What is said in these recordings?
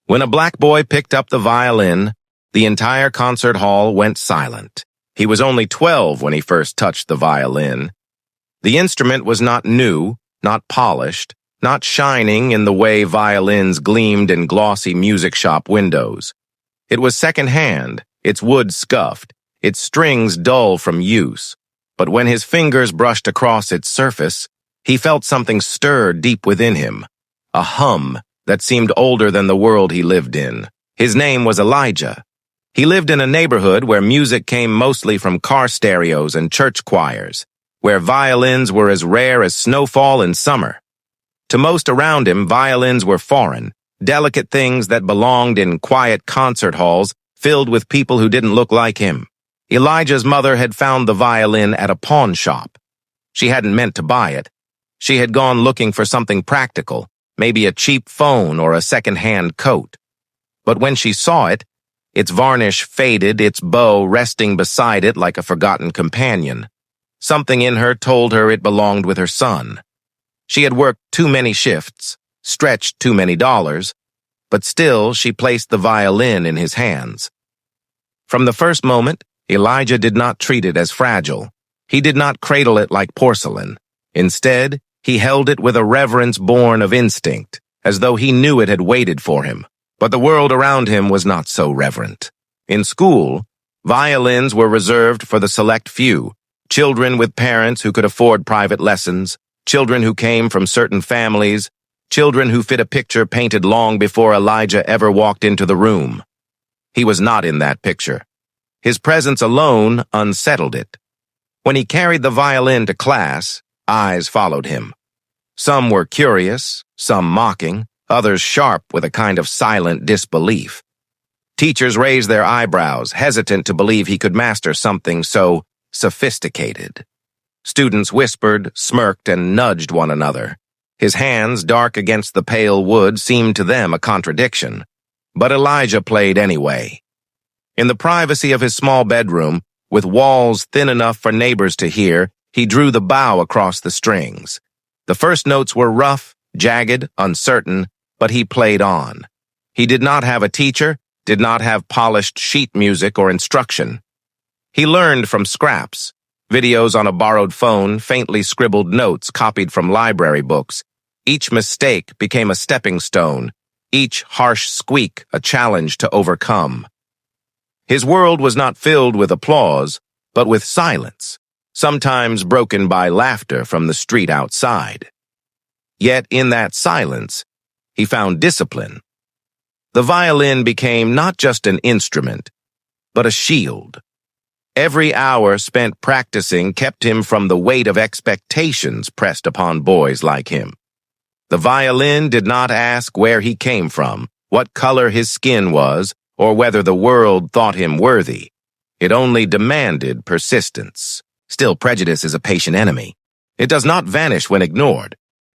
When a black boy picked up the violin, the entire concert hall went silent. He was only 12 when he first touched the violin. The instrument was not new, not polished, not shining in the way violins gleamed in glossy music shop windows. It was second-hand, its wood scuffed, its strings dull from use. But when his fingers brushed across its surface, he felt something stir deep within him, a hum that seemed older than the world he lived in. His name was Elijah. He lived in a neighborhood where music came mostly from car stereos and church choirs, where violins were as rare as snowfall in summer. To most around him, violins were foreign, delicate things that belonged in quiet concert halls filled with people who didn't look like him. Elijah's mother had found the violin at a pawn shop. She hadn't meant to buy it. She had gone looking for something practical, maybe a cheap phone or a second-hand coat. But when she saw it, its varnish faded, its bow resting beside it like a forgotten companion. Something in her told her it belonged with her son. She had worked too many shifts, stretched too many dollars, but still she placed the violin in his hands. From the first moment, Elijah did not treat it as fragile. He did not cradle it like porcelain. Instead, he held it with a reverence born of instinct, as though he knew it had waited for him. But the world around him was not so reverent. In school, violins were reserved for the select few, children with parents who could afford private lessons, children who came from certain families, children who fit a picture painted long before Elijah ever walked into the room. He was not in that picture. His presence alone unsettled it. When he carried the violin to class, eyes followed him. Some were curious, some mocking, others sharp with a kind of silent disbelief. Teachers raised their eyebrows, hesitant to believe he could master something so sophisticated. Students whispered, smirked, and nudged one another. His hands, dark against the pale wood, seemed to them a contradiction. But Elijah played anyway. In the privacy of his small bedroom, with walls thin enough for neighbors to hear, he drew the bow across the strings. The first notes were rough, jagged, uncertain, but he played on. He did not have a teacher, did not have polished sheet music or instruction. He learned from scraps, videos on a borrowed phone, faintly scribbled notes copied from library books. Each mistake became a stepping stone, each harsh squeak a challenge to overcome. His world was not filled with applause, but with silence, sometimes broken by laughter from the street outside. Yet in that silence, he found discipline. The violin became not just an instrument, but a shield. Every hour spent practicing kept him from the weight of expectations pressed upon boys like him. The violin did not ask where he came from, what color his skin was, or whether the world thought him worthy. It only demanded persistence. Still, prejudice is a patient enemy. It does not vanish when ignored.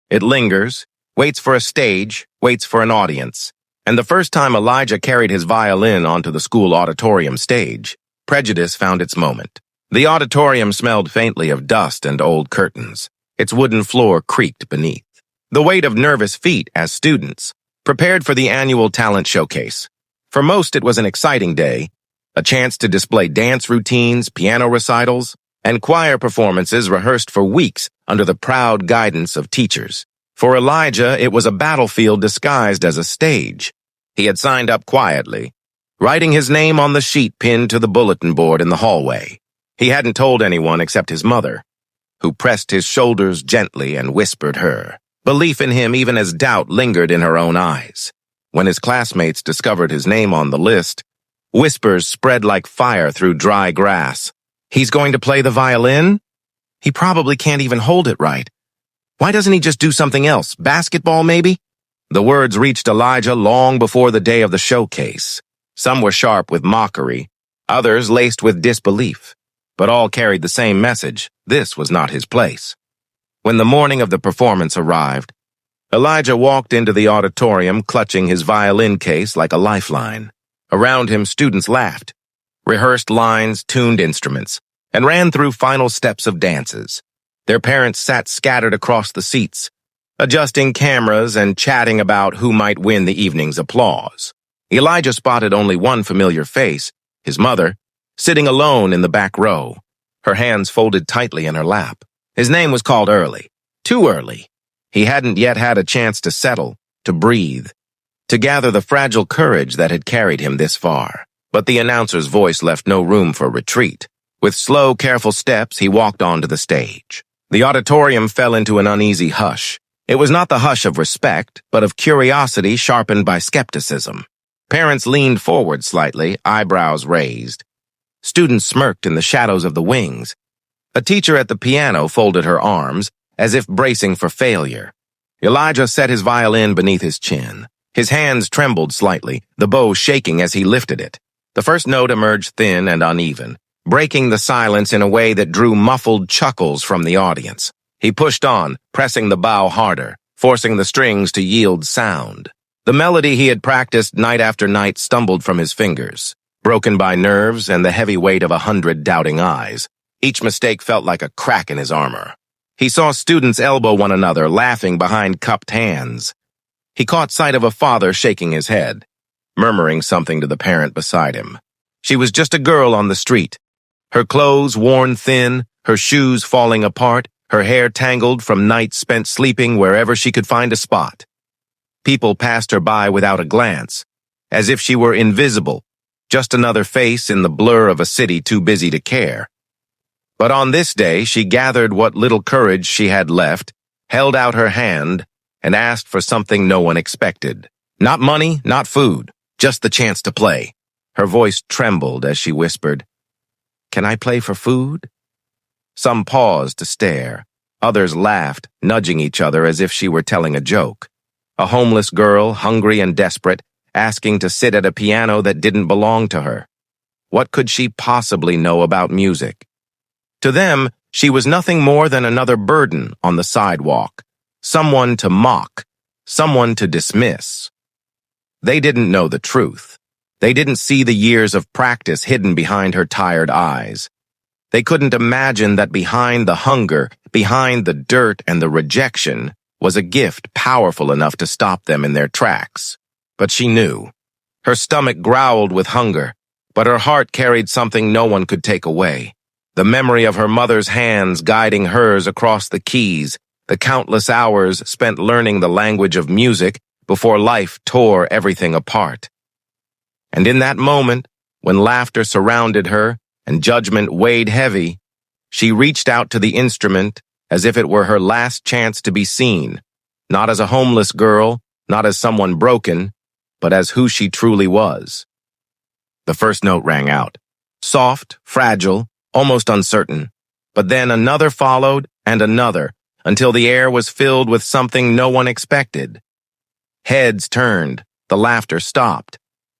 It lingers, waits for a stage, waits for an audience. And the first time Elijah carried his violin onto the school auditorium stage, prejudice found its moment. The auditorium smelled faintly of dust and old curtains. Its wooden floor creaked beneath. The weight of nervous feet as students prepared for the annual talent showcase. For most, it was an exciting day, a chance to display dance routines, piano recitals, and choir performances rehearsed for weeks under the proud guidance of teachers. For Elijah, it was a battlefield disguised as a stage. He had signed up quietly, writing his name on the sheet pinned to the bulletin board in the hallway. He hadn't told anyone except his mother, who pressed his shoulders gently and whispered her belief in him even as doubt lingered in her own eyes. When his classmates discovered his name on the list, whispers spread like fire through dry grass. He's going to play the violin? He probably can't even hold it right. Why doesn't he just do something else? Basketball, maybe? The words reached Elijah long before the day of the showcase. Some were sharp with mockery, others laced with disbelief, but all carried the same message. This was not his place. When the morning of the performance arrived, Elijah walked into the auditorium clutching his violin case like a lifeline. Around him, students laughed, rehearsed lines, tuned instruments, and ran through final steps of dances. Their parents sat scattered across the seats, adjusting cameras and chatting about who might win the evening's applause. Elijah spotted only one familiar face, his mother, sitting alone in the back row, her hands folded tightly in her lap. His name was called early, too early. He hadn't yet had a chance to settle, to breathe, to gather the fragile courage that had carried him this far. But the announcer's voice left no room for retreat. With slow, careful steps, he walked onto the stage. The auditorium fell into an uneasy hush. It was not the hush of respect, but of curiosity sharpened by skepticism. Parents leaned forward slightly, eyebrows raised. Students smirked in the shadows of the wings. A teacher at the piano folded her arms, as if bracing for failure. Elijah set his violin beneath his chin. His hands trembled slightly, the bow shaking as he lifted it. The first note emerged thin and uneven, breaking the silence in a way that drew muffled chuckles from the audience. He pushed on, pressing the bow harder, forcing the strings to yield sound. The melody he had practiced night after night stumbled from his fingers, broken by nerves and the heavy weight of 100 doubting eyes. Each mistake felt like a crack in his armor. He saw students elbow one another, laughing behind cupped hands. He caught sight of a father shaking his head, murmuring something to the parent beside him. She was just a girl on the street, her clothes worn thin, her shoes falling apart, her hair tangled from nights spent sleeping wherever she could find a spot. People passed her by without a glance, as if she were invisible, just another face in the blur of a city too busy to care. But on this day, she gathered what little courage she had left, held out her hand, and asked for something no one expected. Not money, not food, just the chance to play. Her voice trembled as she whispered, "Can I play for food?" Some paused to stare. Others laughed, nudging each other as if she were telling a joke. A homeless girl, hungry and desperate, asking to sit at a piano that didn't belong to her. What could she possibly know about music? To them, she was nothing more than another burden on the sidewalk, someone to mock, someone to dismiss. They didn't know the truth. They didn't see the years of practice hidden behind her tired eyes. They couldn't imagine that behind the hunger, behind the dirt and the rejection, was a gift powerful enough to stop them in their tracks. But she knew. Her stomach growled with hunger, but her heart carried something no one could take away. The memory of her mother's hands guiding hers across the keys, the countless hours spent learning the language of music before life tore everything apart. And in that moment, when laughter surrounded her and judgment weighed heavy, she reached out to the instrument as if it were her last chance to be seen, not as a homeless girl, not as someone broken, but as who she truly was. The first note rang out, soft, fragile, almost uncertain, but then another followed and another, until the air was filled with something no one expected. Heads turned, the laughter stopped.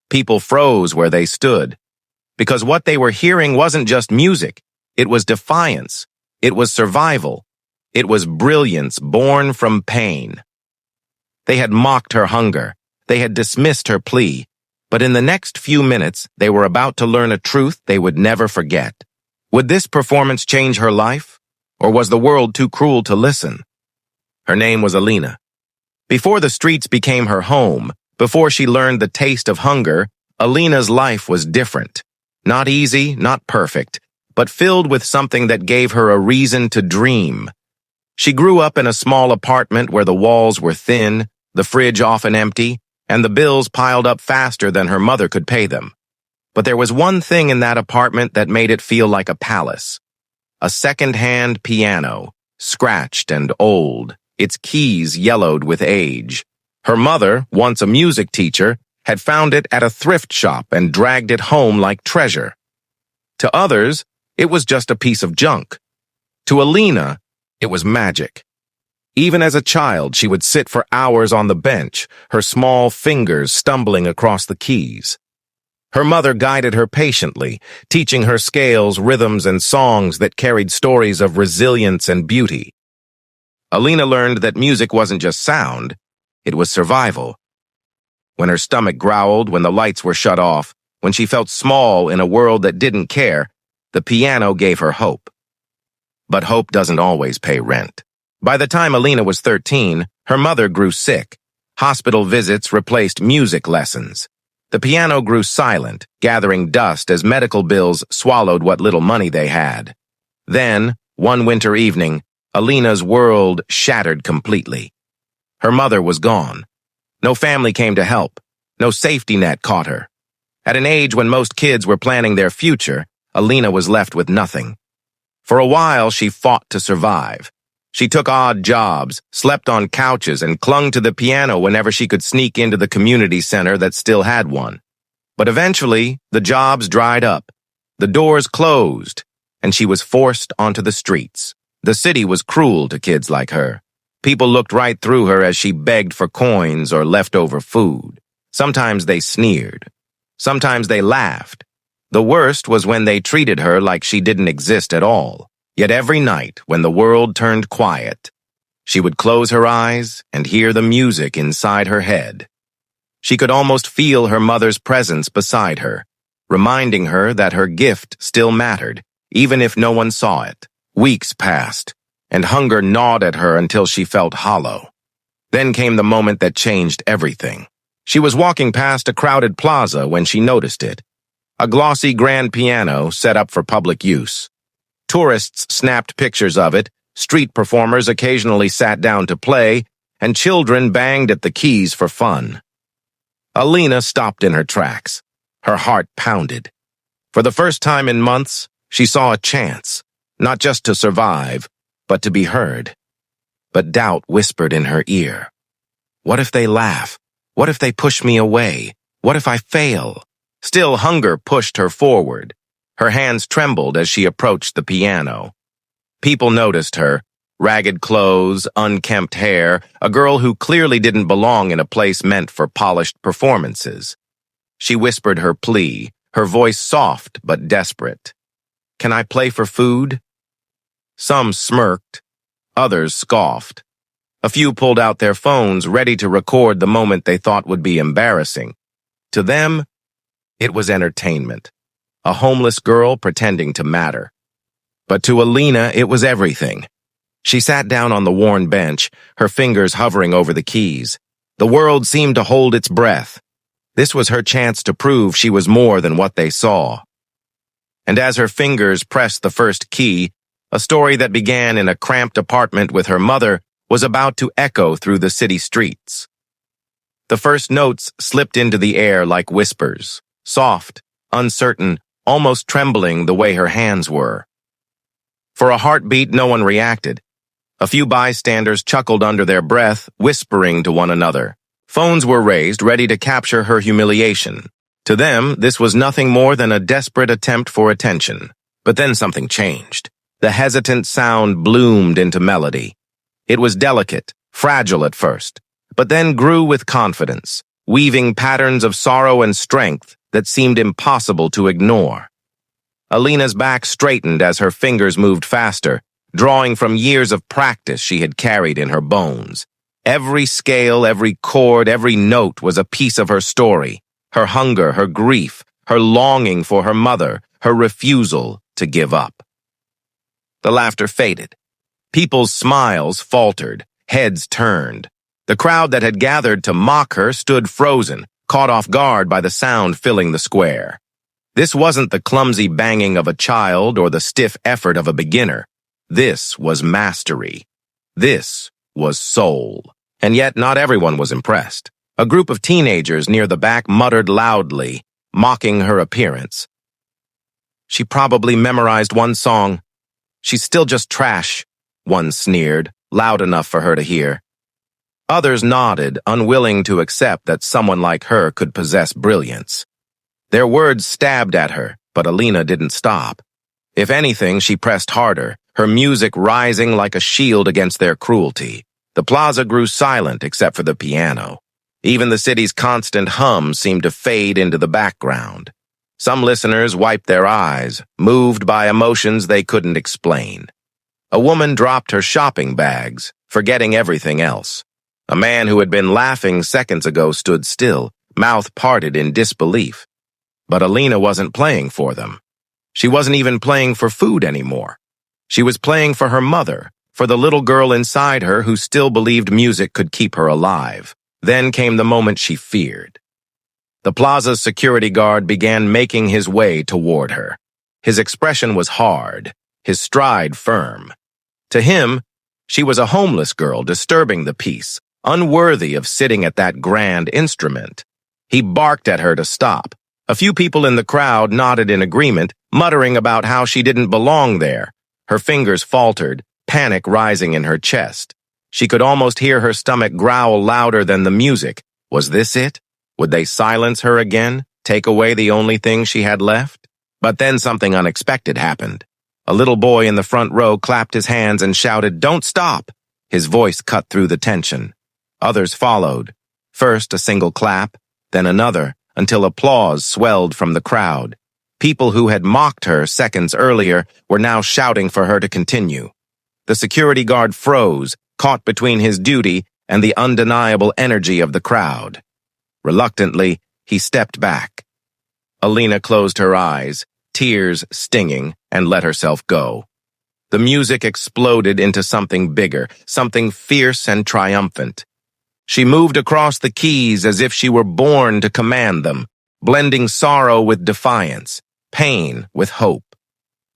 People froze where they stood, because what they were hearing wasn't just music, it was defiance, it was survival, it was brilliance born from pain. They had mocked her hunger, they had dismissed her plea, but in the next few minutes they were about to learn a truth they would never forget. Would this performance change her life, or was the world too cruel to listen? Her name was Alina. Before the streets became her home, before she learned the taste of hunger, Alina's life was different. Not easy, not perfect, but filled with something that gave her a reason to dream. She grew up in a small apartment where the walls were thin, the fridge often empty, and the bills piled up faster than her mother could pay them. But there was one thing in that apartment that made it feel like a palace. A second-hand piano, scratched and old, its keys yellowed with age. Her mother, once a music teacher, had found it at a thrift shop and dragged it home like treasure. To others, it was just a piece of junk. To Alina, it was magic. Even as a child, she would sit for hours on the bench, her small fingers stumbling across the keys. Her mother guided her patiently, teaching her scales, rhythms, and songs that carried stories of resilience and beauty. Alina learned that music wasn't just sound, it was survival. When her stomach growled, when the lights were shut off, when she felt small in a world that didn't care, the piano gave her hope. But hope doesn't always pay rent. By the time Alina was 13, her mother grew sick. Hospital visits replaced music lessons. The piano grew silent, gathering dust as medical bills swallowed what little money they had. Then, one winter evening, Alina's world shattered completely. Her mother was gone. No family came to help. No safety net caught her. At an age when most kids were planning their future, Alina was left with nothing. For a while, she fought to survive. She took odd jobs, slept on couches, and clung to the piano whenever she could sneak into the community center that still had one. But eventually, the jobs dried up. The doors closed, and she was forced onto the streets. The city was cruel to kids like her. People looked right through her as she begged for coins or leftover food. Sometimes they sneered. Sometimes they laughed. The worst was when they treated her like she didn't exist at all. Yet every night, when the world turned quiet, she would close her eyes and hear the music inside her head. She could almost feel her mother's presence beside her, reminding her that her gift still mattered, even if no one saw it. Weeks passed, and hunger gnawed at her until she felt hollow. Then came the moment that changed everything. She was walking past a crowded plaza when she noticed it. A glossy grand piano set up for public use. Tourists snapped pictures of it, street performers occasionally sat down to play, and children banged at the keys for fun. Alina stopped in her tracks. Her heart pounded. For the first time in months, she saw a chance, not just to survive, but to be heard. But doubt whispered in her ear. What if they laugh? What if they push me away? What if I fail? Still, hunger pushed her forward. Her hands trembled as she approached the piano. People noticed her, ragged clothes, unkempt hair, a girl who clearly didn't belong in a place meant for polished performances. She whispered her plea, her voice soft but desperate. "Can I play for food?" Some smirked, others scoffed. A few pulled out their phones, ready to record the moment they thought would be embarrassing. To them, it was entertainment. A homeless girl pretending to matter. But to Alina, it was everything. She sat down on the worn bench, her fingers hovering over the keys. The world seemed to hold its breath. This was her chance to prove she was more than what they saw. And as her fingers pressed the first key, a story that began in a cramped apartment with her mother was about to echo through the city streets. The first notes slipped into the air like whispers, soft, uncertain, almost trembling the way her hands were. For a heartbeat, no one reacted. A few bystanders chuckled under their breath, whispering to one another. Phones were raised, ready to capture her humiliation. To them, this was nothing more than a desperate attempt for attention. But then something changed. The hesitant sound bloomed into melody. It was delicate, fragile at first, but then grew with confidence, weaving patterns of sorrow and strength that seemed impossible to ignore. Alina's back straightened as her fingers moved faster, drawing from years of practice she had carried in her bones. Every scale, every chord, every note was a piece of her story, her hunger, her grief, her longing for her mother, her refusal to give up. The laughter faded. People's smiles faltered, heads turned. The crowd that had gathered to mock her stood frozen, caught off guard by the sound filling the square. This wasn't the clumsy banging of a child or the stiff effort of a beginner. This was mastery. This was soul. And yet not everyone was impressed. A group of teenagers near the back muttered loudly, mocking her appearance. She probably memorized one song. She's still just trash, one sneered, loud enough for her to hear. Others nodded, unwilling to accept that someone like her could possess brilliance. Their words stabbed at her, but Alina didn't stop. If anything, she pressed harder, her music rising like a shield against their cruelty. The plaza grew silent except for the piano. Even the city's constant hum seemed to fade into the background. Some listeners wiped their eyes, moved by emotions they couldn't explain. A woman dropped her shopping bags, forgetting everything else. A man who had been laughing seconds ago stood still, mouth parted in disbelief. But Alina wasn't playing for them. She wasn't even playing for food anymore. She was playing for her mother, for the little girl inside her who still believed music could keep her alive. Then came the moment she feared. The plaza's security guard began making his way toward her. His expression was hard, his stride firm. To him, she was a homeless girl disturbing the peace, unworthy of sitting at that grand instrument. He barked at her to stop. A few people in the crowd nodded in agreement, muttering about how she didn't belong there. Her fingers faltered, panic rising in her chest. She could almost hear her stomach growl louder than the music. Was this it? Would they silence her again, take away the only thing she had left? But then something unexpected happened. A little boy in the front row clapped his hands and shouted, "Don't stop!" His voice cut through the tension. Others followed. First a single clap, then another, until applause swelled from the crowd. People who had mocked her seconds earlier were now shouting for her to continue. The security guard froze, caught between his duty and the undeniable energy of the crowd. Reluctantly, he stepped back. Alina closed her eyes, tears stinging, and let herself go. The music exploded into something bigger, something fierce and triumphant. She moved across the keys as if she were born to command them, blending sorrow with defiance, pain with hope.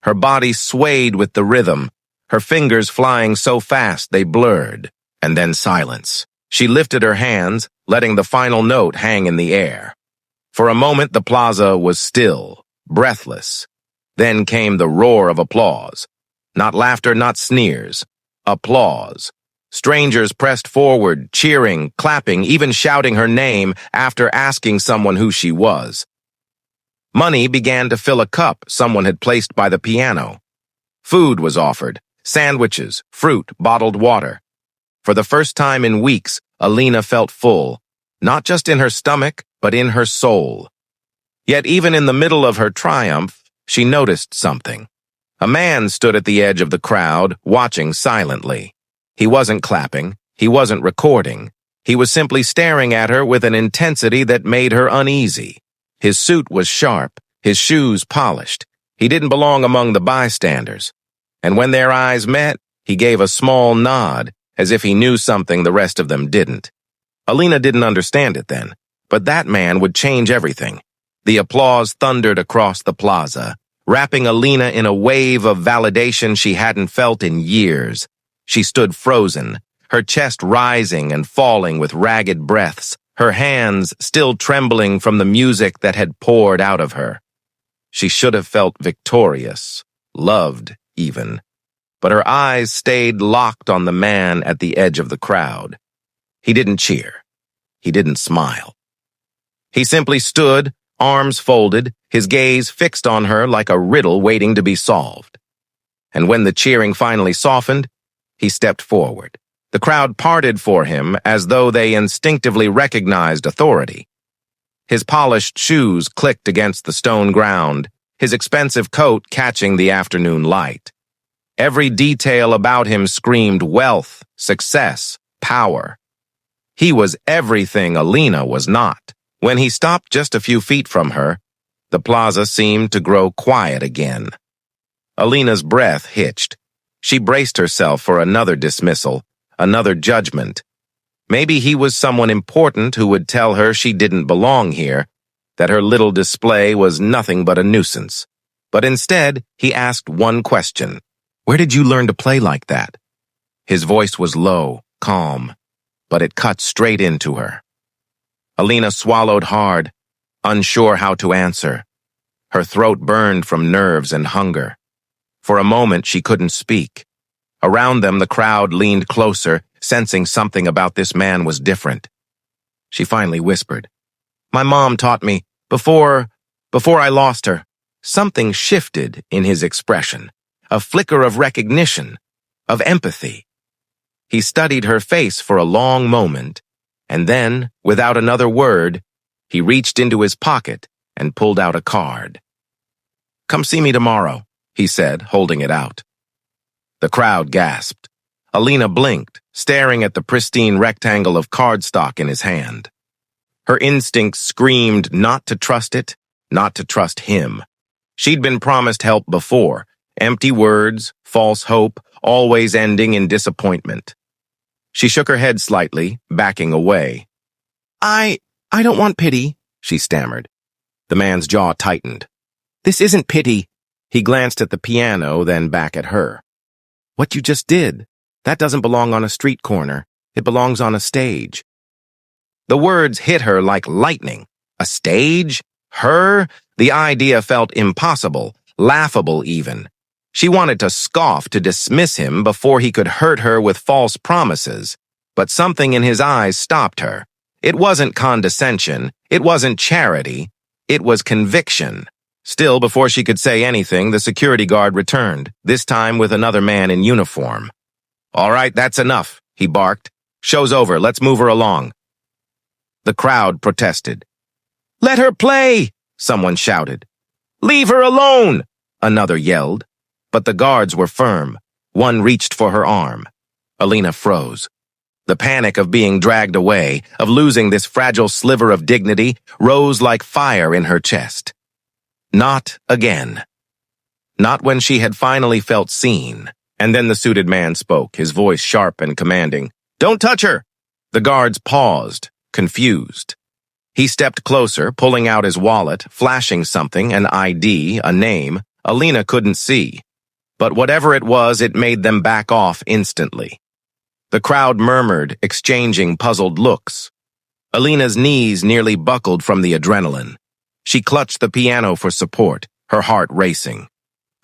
Her body swayed with the rhythm, her fingers flying so fast they blurred, and then silence. She lifted her hands, letting the final note hang in the air. For a moment, the plaza was still, breathless. Then came the roar of applause. Not laughter, not sneers. Applause. Strangers pressed forward, cheering, clapping, even shouting her name after asking someone who she was. Money began to fill a cup someone had placed by the piano. Food was offered, sandwiches, fruit, bottled water. For the first time in weeks, Alina felt full, not just in her stomach, but in her soul. Yet even in the middle of her triumph, she noticed something. A man stood at the edge of the crowd, watching silently. He wasn't clapping, he wasn't recording. He was simply staring at her with an intensity that made her uneasy. His suit was sharp, his shoes polished. He didn't belong among the bystanders. And when their eyes met, he gave a small nod, as if he knew something the rest of them didn't. Alina didn't understand it then, but that man would change everything. The applause thundered across the plaza, wrapping Alina in a wave of validation she hadn't felt in years. She stood frozen, her chest rising and falling with ragged breaths, her hands still trembling from the music that had poured out of her. She should have felt victorious, loved even. But her eyes stayed locked on the man at the edge of the crowd. He didn't cheer. He didn't smile. He simply stood, arms folded, his gaze fixed on her like a riddle waiting to be solved. And when the cheering finally softened, he stepped forward. The crowd parted for him as though they instinctively recognized authority. His polished shoes clicked against the stone ground, his expensive coat catching the afternoon light. Every detail about him screamed wealth, success, power. He was everything Alina was not. When he stopped just a few feet from her, the plaza seemed to grow quiet again. Alina's breath hitched. She braced herself for another dismissal, another judgment. Maybe he was someone important who would tell her she didn't belong here, that her little display was nothing but a nuisance. But instead, he asked one question. "Where did you learn to play like that?" His voice was low, calm, but it cut straight into her. Alina swallowed hard, unsure how to answer. Her throat burned from nerves and hunger. For a moment, she couldn't speak. Around them, the crowd leaned closer, sensing something about this man was different. She finally whispered, "My mom taught me, before I lost her." Something shifted in his expression, a flicker of recognition, of empathy. He studied her face for a long moment, and then, without another word, he reached into his pocket and pulled out a card. "Come see me tomorrow," he said, holding it out. The crowd gasped. Alina blinked, staring at the pristine rectangle of cardstock in his hand. Her instincts screamed not to trust it, not to trust him. She'd been promised help before, empty words, false hope, always ending in disappointment. She shook her head slightly, backing away. I don't want pity," she stammered. The man's jaw tightened. This isn't pity. He glanced at the piano, then back at her. What you just did, that doesn't belong on a street corner. It belongs on a stage. The words hit her like lightning. A stage? Her? The idea felt impossible, laughable even. She wanted to scoff, to dismiss him before he could hurt her with false promises. But something in his eyes stopped her. It wasn't condescension. It wasn't charity. It was conviction. Still, before she could say anything, the security guard returned, this time with another man in uniform. All right, that's enough, he barked. Show's over, let's move her along. The crowd protested. Let her play, someone shouted. Leave her alone, another yelled. But the guards were firm. One reached for her arm. Alina froze. The panic of being dragged away, of losing this fragile sliver of dignity, rose like fire in her chest. Not again. Not when she had finally felt seen. And then the suited man spoke, his voice sharp and commanding. Don't touch her! The guards paused, confused. He stepped closer, pulling out his wallet, flashing something, an ID, a name. Alina couldn't see. But whatever it was, it made them back off instantly. The crowd murmured, exchanging puzzled looks. Alina's knees nearly buckled from the adrenaline. She clutched the piano for support, her heart racing.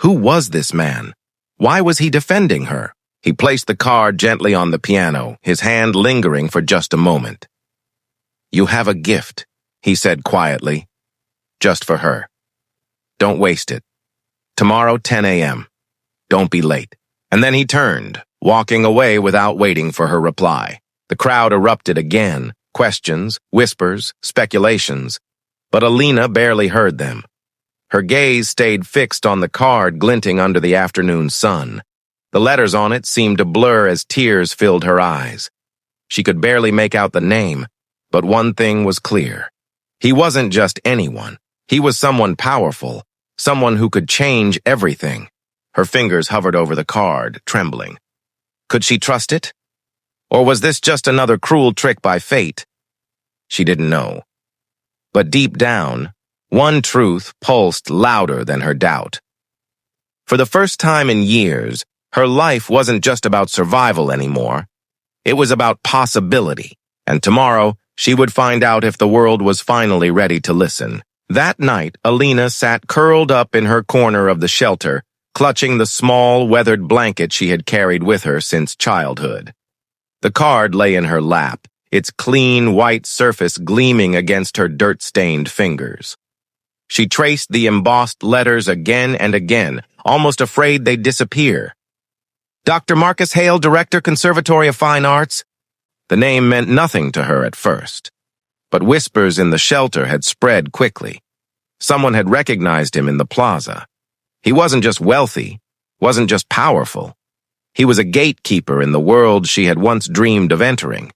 Who was this man? Why was he defending her? He placed the card gently on the piano, his hand lingering for just a moment. You have a gift, he said quietly. Just for her. Don't waste it. Tomorrow, 10 a.m. Don't be late. And then he turned, walking away without waiting for her reply. The crowd erupted again, questions, whispers, speculations. But Alina barely heard them. Her gaze stayed fixed on the card glinting under the afternoon sun. The letters on it seemed to blur as tears filled her eyes. She could barely make out the name, but one thing was clear. He wasn't just anyone. He was someone powerful, someone who could change everything. Her fingers hovered over the card, trembling. Could she trust it? Or was this just another cruel trick by fate? She didn't know. But deep down, one truth pulsed louder than her doubt. For the first time in years, her life wasn't just about survival anymore. It was about possibility, and tomorrow she would find out if the world was finally ready to listen. That night, Alina sat curled up in her corner of the shelter, clutching the small, weathered blanket she had carried with her since childhood. The card lay in her lap, its clean, white surface gleaming against her dirt-stained fingers. She traced the embossed letters again and again, almost afraid they'd disappear. Dr. Marcus Hale, Director, Conservatory of Fine Arts. The name meant nothing to her at first. But whispers in the shelter had spread quickly. Someone had recognized him in the plaza. He wasn't just wealthy, wasn't just powerful. He was a gatekeeper in the world she had once dreamed of entering.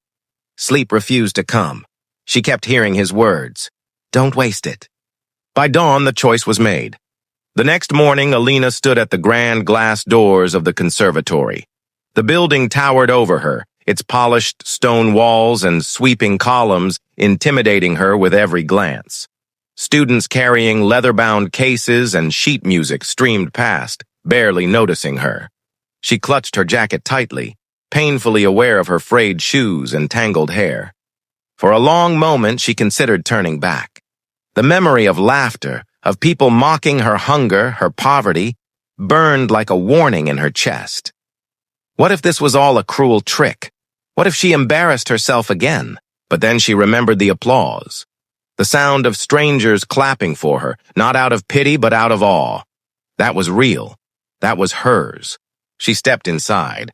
Sleep refused to come. She kept hearing his words. Don't waste it. By dawn, the choice was made. The next morning, Alina stood at the grand glass doors of the conservatory. The building towered over her, its polished stone walls and sweeping columns intimidating her with every glance. Students carrying leather-bound cases and sheet music streamed past, barely noticing her. She clutched her jacket tightly, painfully aware of her frayed shoes and tangled hair. For a long moment, she considered turning back. The memory of laughter, of people mocking her hunger, her poverty, burned like a warning in her chest. What if this was all a cruel trick? What if she embarrassed herself again? But then she remembered the applause. The sound of strangers clapping for her, not out of pity but out of awe. That was real. That was hers. She stepped inside.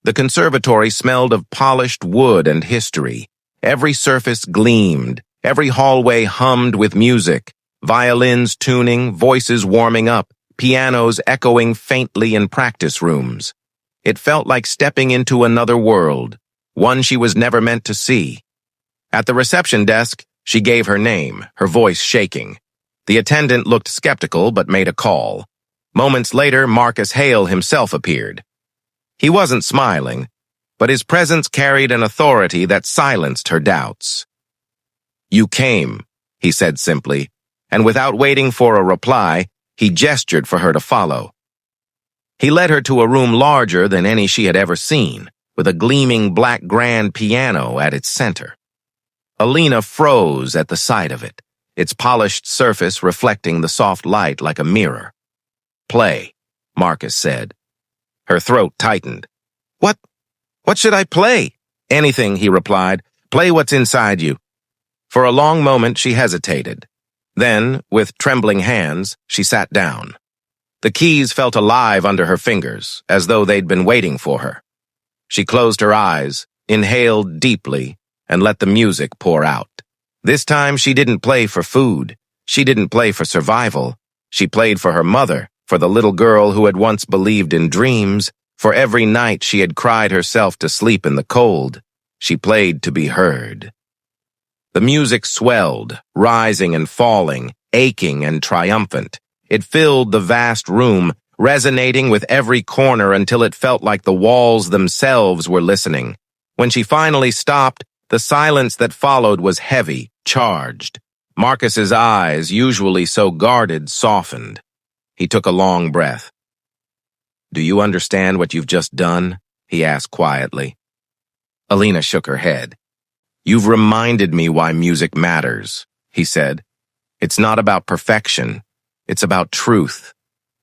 The conservatory smelled of polished wood and history. Every surface gleamed. Every hallway hummed with music. Violins tuning, voices warming up, pianos echoing faintly in practice rooms. It felt like stepping into another world, one she was never meant to see. At the reception desk, she gave her name, her voice shaking. The attendant looked skeptical but made a call. Moments later, Marcus Hale himself appeared. He wasn't smiling, but his presence carried an authority that silenced her doubts. You came, he said simply, and without waiting for a reply, he gestured for her to follow. He led her to a room larger than any she had ever seen, with a gleaming black grand piano at its center. Alina froze at the sight of it, its polished surface reflecting the soft light like a mirror. "Play," Marcus said. Her throat tightened. What should I play?" "Anything," he replied. "Play what's inside you." For a long moment she hesitated. Then, with trembling hands, she sat down. The keys felt alive under her fingers, as though they'd been waiting for her. She closed her eyes, inhaled deeply, and let the music pour out. This time she didn't play for food. She didn't play for survival. She played for her mother, for the little girl who had once believed in dreams, for every night she had cried herself to sleep in the cold. She played to be heard. The music swelled, rising and falling, aching and triumphant. It filled the vast room, resonating with every corner until it felt like the walls themselves were listening. When she finally stopped, the silence that followed was heavy, charged. Marcus's eyes, usually so guarded, softened. He took a long breath. "Do you understand what you've just done?" he asked quietly. Alina shook her head. "You've reminded me why music matters," he said. "It's not about perfection. It's about truth.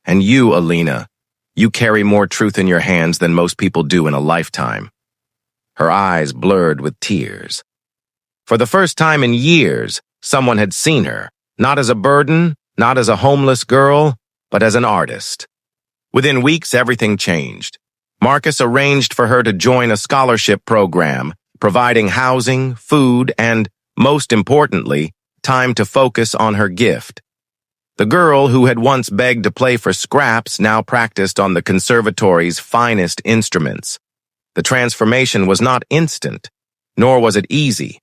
And you, Alina, you carry more truth in your hands than most people do in a lifetime." Her eyes blurred with tears. For the first time in years, someone had seen her, not as a burden, not as a homeless girl, but as an artist. Within weeks, everything changed. Marcus arranged for her to join a scholarship program, providing housing, food, and, most importantly, time to focus on her gift. The girl who had once begged to play for scraps now practiced on the conservatory's finest instruments. The transformation was not instant, nor was it easy.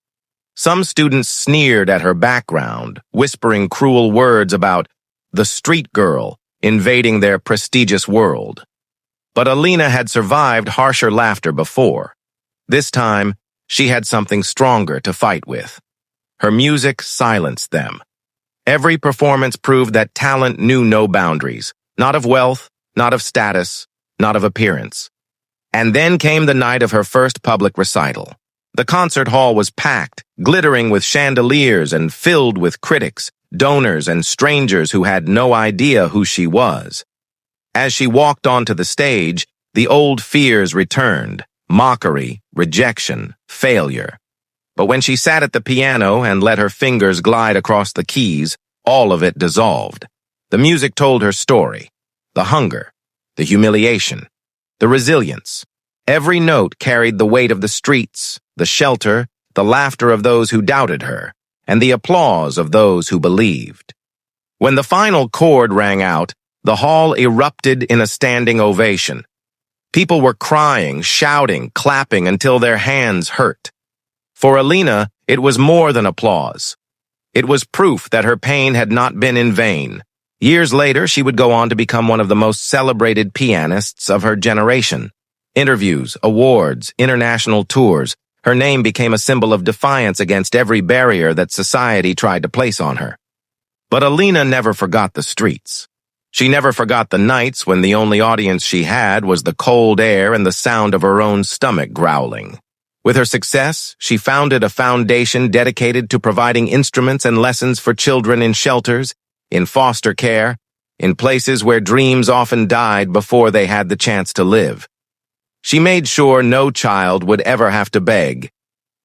Some students sneered at her background, whispering cruel words about the street girl invading their prestigious world. But Alina had survived harsher laughter before. This time, she had something stronger to fight with. Her music silenced them. Every performance proved that talent knew no boundaries, not of wealth, not of status, not of appearance. And then came the night of her first public recital. The concert hall was packed, glittering with chandeliers and filled with critics, donors, and strangers who had no idea who she was. As she walked onto the stage, the old fears returned: mockery, rejection, failure. But when she sat at the piano and let her fingers glide across the keys, all of it dissolved. The music told her story: the hunger, the humiliation, the resilience. Every note carried the weight of the streets, the shelter, the laughter of those who doubted her, and the applause of those who believed. When the final chord rang out, the hall erupted in a standing ovation. People were crying, shouting, clapping until their hands hurt. For Alina, it was more than applause. It was proof that her pain had not been in vain. Years later, she would go on to become one of the most celebrated pianists of her generation. Interviews, awards, international tours. Her name became a symbol of defiance against every barrier that society tried to place on her. But Alina never forgot the streets. She never forgot the nights when the only audience she had was the cold air and the sound of her own stomach growling. With her success, she founded a foundation dedicated to providing instruments and lessons for children in shelters, in foster care, in places where dreams often died before they had the chance to live. She made sure no child would ever have to beg,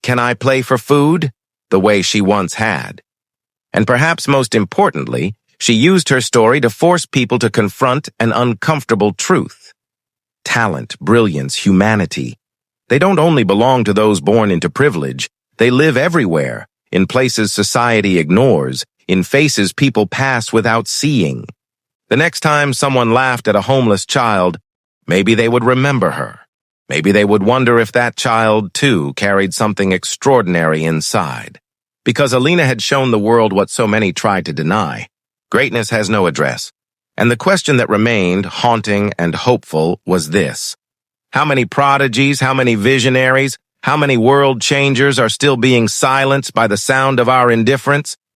"Can I play for food?" the way she once had. And perhaps most importantly, she used her story to force people to confront an uncomfortable truth. Talent, brilliance, humanity. They don't only belong to those born into privilege. They live everywhere, in places society ignores, in faces people pass without seeing. The next time someone laughed at a homeless child, maybe they would remember her. Maybe they would wonder if that child, too, carried something extraordinary inside. Because Alina had shown the world what so many tried to deny. Greatness has no address. And the question that remained, haunting and hopeful, was this: how many prodigies, how many visionaries, how many world changers are still being silenced by the sound of our indifference?